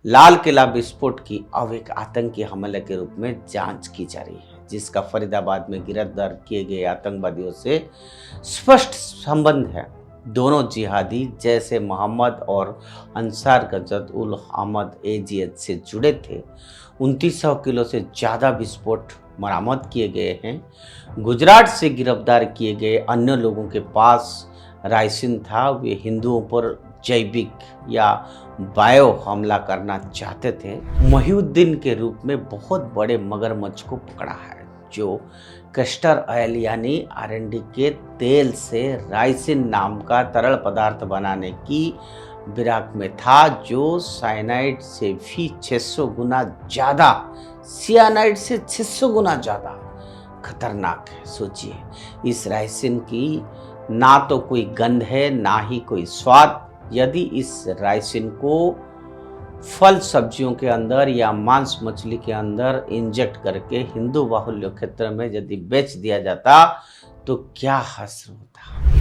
लाल किला विस्फोट की अब एक आतंकी हमले के रूप में जांच की जा रही है, जिसका फरीदाबाद में गिरफ्तार किए गए आतंकवादियों से स्पष्ट संबंध है। दोनों जिहादी जैसे मोहम्मद और अंसार गजत उल अहमद एजीएच से जुड़े थे। 2900 किलो से ज़्यादा विस्फोट बरामद किए गए हैं। गुजरात से गिरफ्तार किए गए अन्य लोगों के पास राइसिन था। वे हिंदुओं पर जैविक या बायो हमला करना चाहते थे। मोहिउद्दीन के रूप में बहुत बड़े मगरमच्छ को पकड़ा है, जो कैस्टर ऑयल यानी आरएनडी के तेल से राइसिन नाम का तरल पदार्थ बनाने की फिराक में था, जो साइनाइड से भी 600 गुना ज़्यादा, सियानाइड से 600 गुना ज़्यादा खतरनाक है। सोचिए, इस राइसिन की ना तो कोई गंध है, ना ही कोई स्वाद। यदि इस राइसिन को फल सब्जियों के अंदर या मांस मछली के अंदर इंजेक्ट करके हिंदू बाहुल्य क्षेत्र में यदि बेच दिया जाता तो क्या हश्र होता।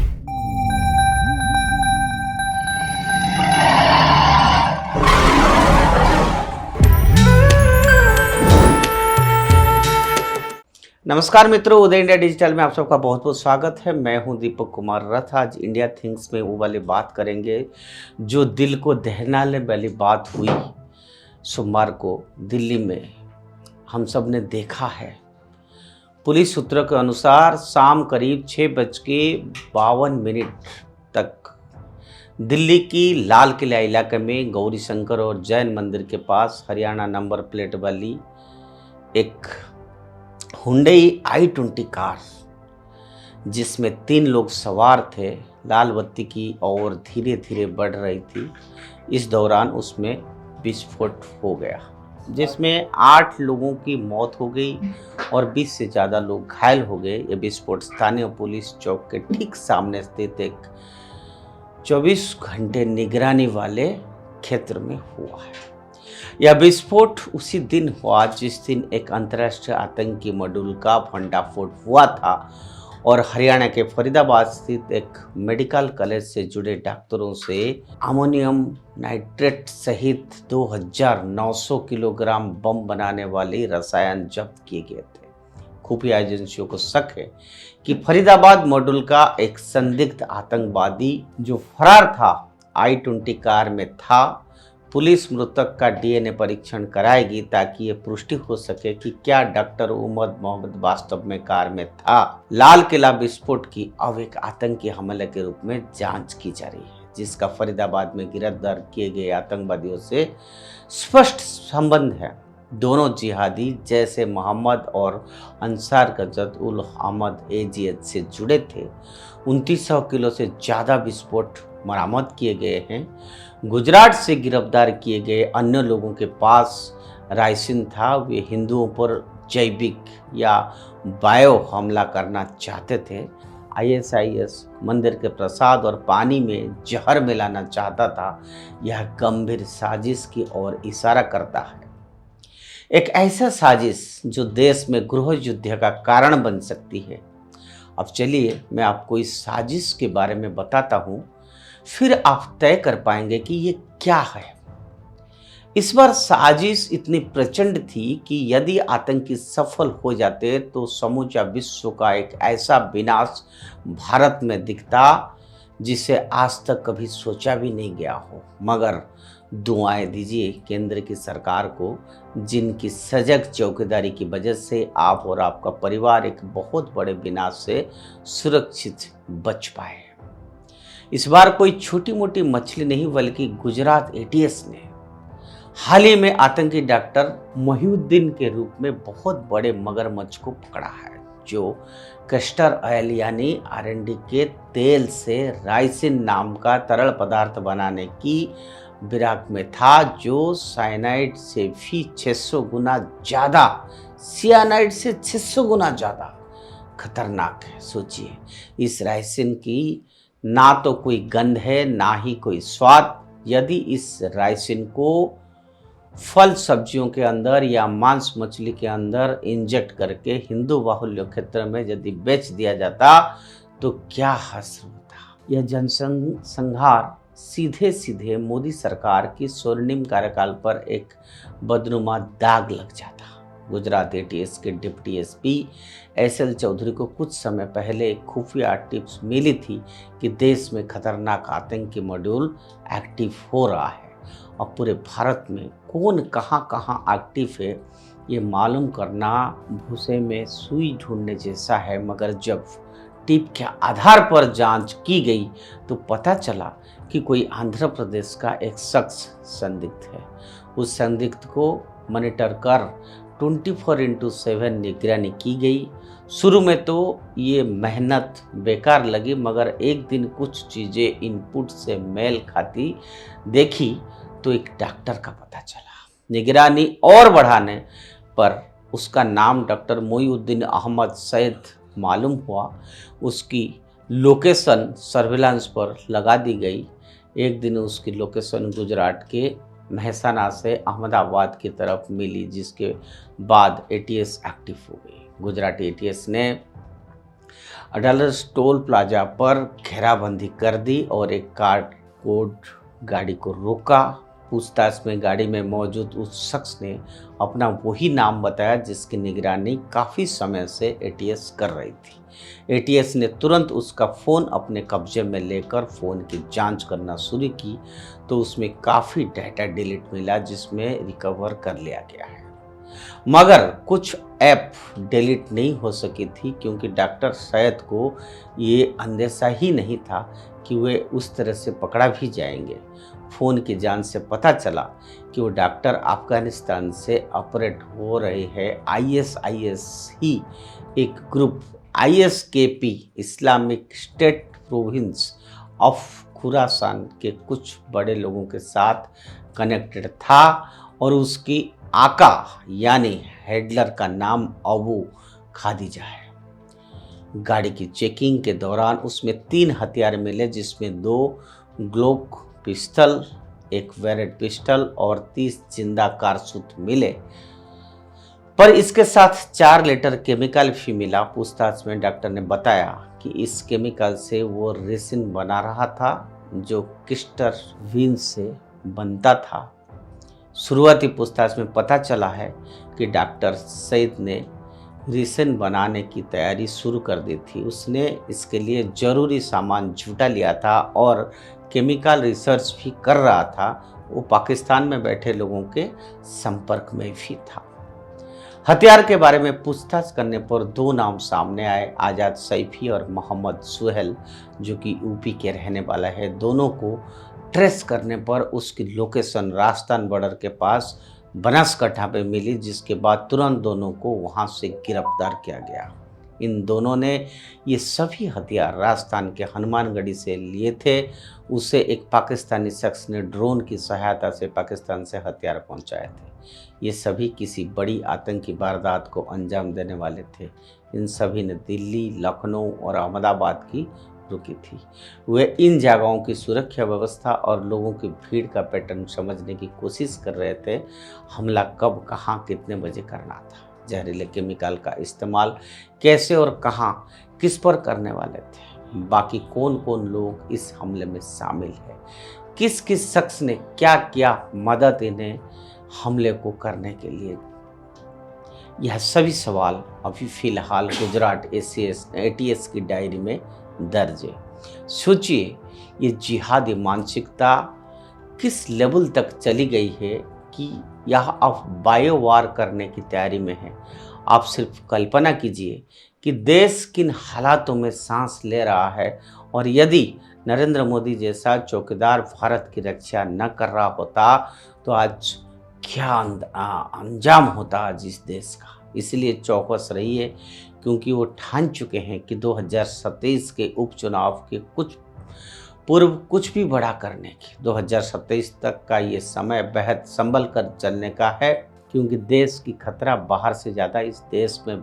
नमस्कार मित्रों, उदय इंडिया डिजिटल में आप सबका बहुत बहुत स्वागत है। मैं हूं दीपक कुमार रथ। आज इंडिया थिंग्स में वो वाली बात करेंगे जो दिल को दहलाने वाली बात हुई सोमवार को दिल्ली में। हम सब ने देखा है। पुलिस सूत्रों के अनुसार शाम करीब 6:52 तक दिल्ली की लाल किला इलाके में गौरी शंकर और जैन मंदिर के पास हरियाणा नंबर प्लेट वाली एक हुंडई i20 कार, जिसमें 3 लोग सवार थे, लाल बत्ती की ओर धीरे धीरे बढ़ रही थी। इस दौरान उसमें विस्फोट हो गया, जिसमें 8 लोगों की मौत हो गई और 20 से ज़्यादा लोग घायल हो गए। ये विस्फोट स्थानीय पुलिस चौक के ठीक सामने स्थित एक 24 घंटे निगरानी वाले क्षेत्र में हुआ है। यह विस्फोट उसी दिन हुआ जिस दिन एक अंतर्राष्ट्रीय आतंकी मॉड्यूल का भंडाफोड़ हुआ था और हरियाणा के फरीदाबाद स्थित एक मेडिकल कॉलेज से जुड़े डॉक्टरों से अमोनियम नाइट्रेट सहित 2900 किलोग्राम बम बनाने वाली रसायन जब्त किए गए थे। खुफिया एजेंसियों को शक है कि फरीदाबाद मॉड्यूल का एक संदिग्ध आतंकवादी जो फरार था i20 कार में था। पुलिस मृतक का डीएनए परीक्षण कराएगी ताकि ये पुष्टि हो सके कि क्या डॉक्टर उमर मोहम्मद वास्तव में कार में था। लाल किला विस्फोट की अब एक आतंकी हमले के रूप में जांच की जा रही है, जिसका फरीदाबाद में गिरफ्तार किए गए आतंकवादियों से स्पष्ट संबंध है। दोनों जिहादी जैसे मोहम्मद और अंसार गजत उल अहमद एजीएच से जुड़े थे। 2900 किलो से ज़्यादा विस्फोट बरामद किए गए हैं। गुजरात से गिरफ्तार किए गए अन्य लोगों के पास राइसिन था। वे हिंदुओं पर जैविक या बायो हमला करना चाहते थे। आईएसआईएस मंदिर के प्रसाद और पानी में जहर मिलाना चाहता था। यह गंभीर साजिश की ओर इशारा करता है, एक ऐसा साजिश जो देश में गृह युद्ध का कारण बन सकती है। अब चलिए मैं आपको इस साजिश के बारे में बताता हूँ, फिर आप तय कर पाएंगे कि ये क्या है। इस बार साजिश इतनी प्रचंड थी कि यदि आतंकी सफल हो जाते तो समूचा विश्व का एक ऐसा विनाश भारत में दिखता जिसे आज तक कभी सोचा भी नहीं गया हो। मगर दुआएं दीजिए केंद्र की सरकार को, जिनकी सजग चौकीदारी की वजह से आप और आपका परिवार एक बहुत बड़े विनाश से सुरक्षित बच पाए। इस बार कोई छोटी मोटी मछली नहीं, बल्कि गुजरात एटीएस ने हाल ही में आतंकी डॉक्टर मोहिउद्दीन के रूप में बहुत बड़े मगरमच्छ को पकड़ा है, जो कैस्टर ऑयल यानी आरएनडी के तेल से राइसिन नाम का तरल पदार्थ बनाने की फिराक में था, जो साइनाइड से भी 600 गुना ज़्यादा, सियानाइड से 600 गुना ज़्यादा खतरनाक है। सोचिए, इस राइसिन की ना तो कोई गंध है, ना ही कोई स्वाद। यदि इस राइसिन को फल सब्जियों के अंदर या मांस मछली के अंदर इंजेक्ट करके हिंदू बाहुल्य क्षेत्र में यदि बेच दिया जाता तो क्या हश्र होता। यह जनसंहार सीधे सीधे मोदी सरकार की स्वर्णिम कार्यकाल पर एक बदनुमा दाग लग जाता। गुजरात एटीएस के डिप्टी एसपी एसएल चौधरी को कुछ समय पहले एक खुफिया टिप्स मिली थी कि देश में खतरनाक आतंकी मॉड्यूल एक्टिव हो रहा है और पूरे भारत में कौन कहाँ कहाँ एक्टिव है ये मालूम करना भूसे में सुई ढूंढने जैसा है। मगर जब टिप के आधार पर जांच की गई तो पता चला कि कोई आंध्र प्रदेश का एक शख्स संदिग्ध है। उस संदिग्ध को मॉनिटर कर 24/7 निगरानी की गई। शुरू में तो ये मेहनत बेकार लगी, मगर एक दिन कुछ चीज़ें इनपुट से मेल खाती देखी तो एक डॉक्टर का पता चला। निगरानी और बढ़ाने पर उसका नाम डॉक्टर मोइनुद्दीन अहमद सैयद मालूम हुआ। उसकी लोकेशन सर्विलांस पर लगा दी गई। एक दिन उसकी लोकेशन गुजरात के महसाना से अहमदाबाद की तरफ मिली, जिसके बाद एटीएस एक्टिव हो गई। गुजरात एटीएस ने अडालज टोल प्लाजा पर घेराबंदी कर दी और एक कार्ड कोड गाड़ी को रोका। पूछताछ में गाड़ी में मौजूद उस शख्स ने अपना वही नाम बताया जिसकी निगरानी काफ़ी समय से एटीएस कर रही थी। एटीएस ने तुरंत उसका फ़ोन अपने कब्जे में लेकर फ़ोन की जांच करना शुरू की तो उसमें काफ़ी डाटा डिलीट मिला, जिसमें रिकवर कर लिया गया है। मगर कुछ ऐप डिलीट नहीं हो सकी थी क्योंकि डॉक्टर सैयद को ये अंदेशा ही नहीं था कि वे उस तरह से पकड़ा भी जाएंगे। फ़ोन की जांच से पता चला कि वो डॉक्टर अफगानिस्तान से ऑपरेट हो रहे हैं। आईएसआईएस ही एक group ISKP Islamic state province of Khorasan के कुछ बड़े लोगों के साथ कनेक्टेड था और उसकी आका यानी हैडलर का नाम अबू खादिजा है। गाड़ी की चेकिंग के दौरान उसमें 3 हथियार मिले, जिसमें 2 ग्लोक पिस्टल, एक वेरेट पिस्टल और 30 जिंदा कारतूस मिले, पर इसके साथ 4 लीटर केमिकल भी मिला। पूछताछ में डॉक्टर ने बताया कि इस केमिकल से वो रेसिन बना रहा था जो किस्टर विन से बनता था। शुरुआती पूछताछ में पता चला है कि डॉक्टर सैयद ने रेसिन बनाने की तैयारी शुरू कर दी थी। उसने इसके लिए ज़रूरी सामान जुटा लिया था और केमिकल रिसर्च भी कर रहा था। वो पाकिस्तान में बैठे लोगों के संपर्क में भी था। हथियार के बारे में पूछताछ करने पर 2 नाम सामने आए, आज़ाद सैफी और मोहम्मद सुहेल, जो कि यूपी के रहने वाला है। दोनों को ट्रेस करने पर उसकी लोकेशन राजस्थान बॉर्डर के पास बनासकांठा पे मिली, जिसके बाद तुरंत दोनों को वहां से गिरफ्तार किया गया। इन दोनों ने ये सभी हथियार राजस्थान के हनुमानगढ़ी से लिए थे। उसे एक पाकिस्तानी शख्स ने ड्रोन की सहायता से पाकिस्तान से हथियार पहुंचाए थे। ये सभी किसी बड़ी आतंकी वारदात को अंजाम देने वाले थे। इन सभी ने दिल्ली, लखनऊ और अहमदाबाद की रुकी थी। वे इन जगहों की सुरक्षा व्यवस्था और लोगों की भीड़ का पैटर्न समझने की कोशिश कर रहे थे। हमला कब, कहाँ, कितने बजे करना था, जहरीले केमिकल का इस्तेमाल कैसे और कहाँ, किस पर करने वाले थे, बाकी कौन कौन लोग इस हमले में शामिल है, किस किस शख्स ने क्या किया मदद इन्हें हमले को करने के लिए। यह सभी सवाल अभी फिलहाल गुजरात एटीएस की डायरी में दर्ज है। सोचिए ये जिहादी मानसिकता किस लेवल तक चली गई है कि यह अब बायो वार करने की तैयारी में है। आप सिर्फ कल्पना कीजिए कि देश किन हालातों में सांस ले रहा है, और यदि नरेंद्र मोदी जैसा चौकीदार भारत की रक्षा न कर रहा होता तो आज क्या अंजाम होता आज इस देश का। इसलिए चौकस रहिए, क्योंकि वो ठान चुके हैं कि 2027 के उपचुनाव के कुछ पूर्व कुछ भी बड़ा करने की 2027 तक का ये समय बेहद संभल कर चलने का है, क्योंकि देश की खतरा बाहर से ज़्यादा इस देश में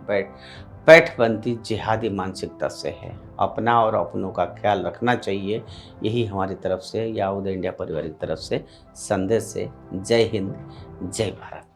पैठ बनती जिहादी मानसिकता से है। अपना और अपनों का ख्याल रखना चाहिए। यही हमारी तरफ से या उदय इंडिया परिवार की तरफ से संदेश है। जय हिंद, जय भारत।